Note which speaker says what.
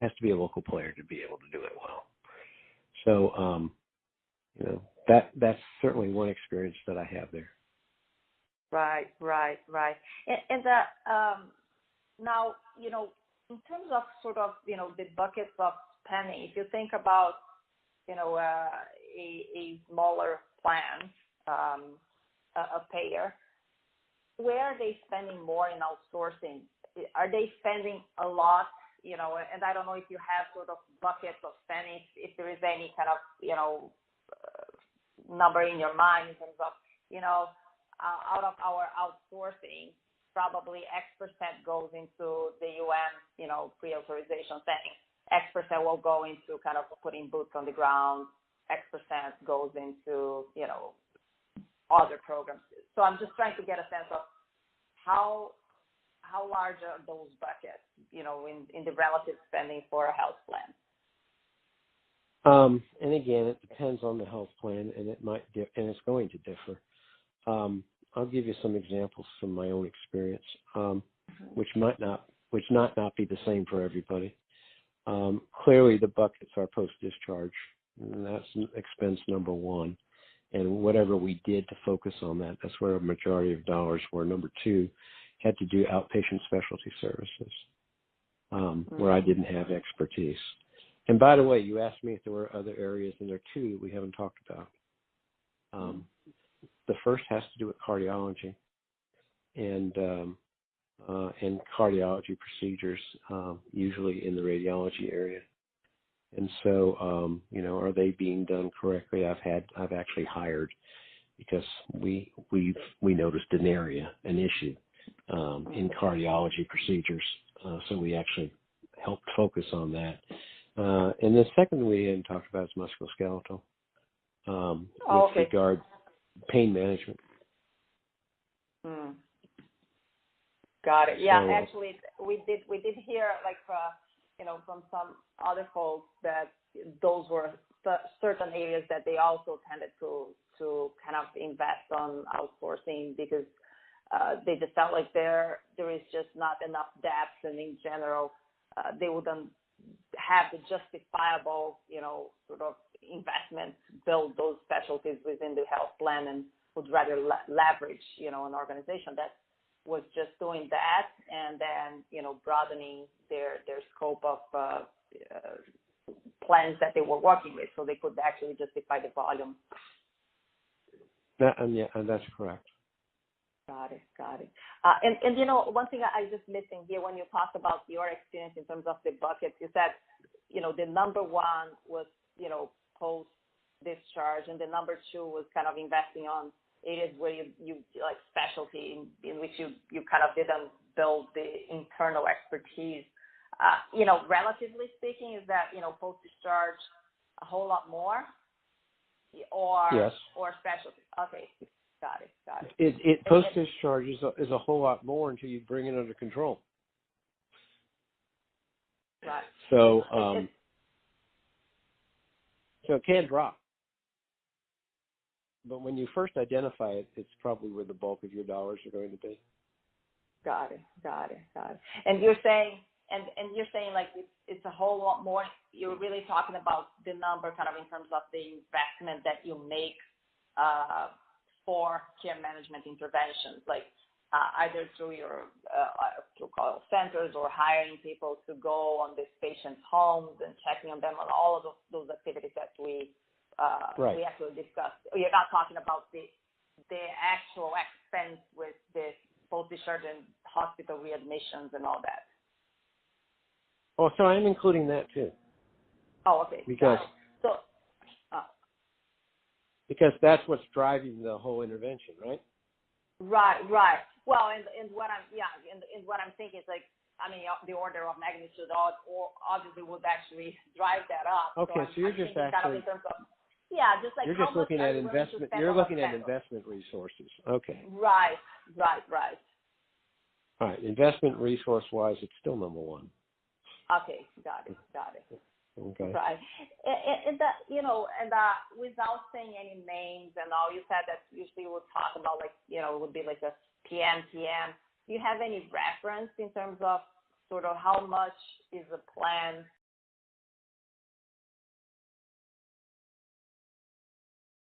Speaker 1: Has to be a local player to be able to do it well. So, that's certainly one experience that I have there.
Speaker 2: Right. And now, in terms of sort of, the buckets of spending, if you think about, a smaller plan, a payer, where are they spending more in outsourcing? Are they spending a lot, and I don't know if you have sort of buckets of spending, if there is any kind of, number in your mind in terms of, out of our outsourcing, probably X% goes into the UN, pre-authorization setting. X% will go into kind of putting boots on the ground. X% goes into, other programs. So I'm just trying to get a sense of how large are those buckets, in the relative spending for a health plan?
Speaker 1: And again, it depends on the health plan, and and it's going to differ. I'll give you some examples from my own experience, which might not be the same for everybody. Clearly, the buckets are post-discharge, and that's expense number one. And whatever we did to focus on that, that's where a majority of dollars were. Number two had to do outpatient specialty services, where I didn't have expertise. And by the way, you asked me if there were other areas, and there are two that we haven't talked about. The first has to do with cardiology and cardiology procedures, usually in the radiology area. And so, are they being done correctly? I've actually hired, because we noticed an issue in cardiology procedures. So we actually helped focus on that. And the second we hadn't talked about is musculoskeletal, with regard pain management.
Speaker 2: Got it. Yeah, so, actually, we did hear from some other folks that those were certain areas that they also tended to kind of invest on outsourcing, because they just felt like there is just not enough depth, and in general, they wouldn't have the justifiable, sort of investment to build those specialties within the health plan, and would rather leverage, an organization that was just doing that, and then, broadening their scope of plans that they were working with, so they could actually justify the volume.
Speaker 1: And that's correct.
Speaker 2: Got it. And one thing I just missing here, when you talked about your experience in terms of the buckets, you said, the number one was, post-discharge, and the number two was kind of investing on areas where you like specialty in which you kind of didn't build the internal expertise. Relatively speaking, is that, post-discharge a whole lot more, or
Speaker 1: yes,
Speaker 2: or specialty? Okay. Got it.
Speaker 1: It post-discharge is a whole lot more until you bring it under control.
Speaker 2: Right.
Speaker 1: So, so it can drop. But when you first identify it, it's probably where the bulk of your dollars are going to be.
Speaker 2: Got it. And you're saying, like it's a whole lot more. You're really talking about the number, kind of in terms of the investment that you make for care management interventions, like either through your through call centers, or hiring people to go on these patients' homes and checking on them, on all of those activities that we actually discussed. You're not talking about the actual expense with the post-discharge and hospital readmissions and all that.
Speaker 1: Oh, so I'm including that too.
Speaker 2: Oh, okay.
Speaker 1: Because that's what's driving the whole intervention, right?
Speaker 2: Right. Well, and what I'm thinking is, like, I mean, the order of magnitude, or obviously would actually drive that up.
Speaker 1: Okay, so you're just actually,
Speaker 2: kind of in terms of, just like
Speaker 1: you're just looking at investment. You're looking at investment resources. Okay.
Speaker 2: Right.
Speaker 1: All right, investment resource-wise, it's still number one.
Speaker 2: Okay, got it.
Speaker 1: Okay.
Speaker 2: Right. And without saying any names and all, you said that usually we'll talk about, like, it would be like a PM. Do you have any reference in terms of sort of how much is a plan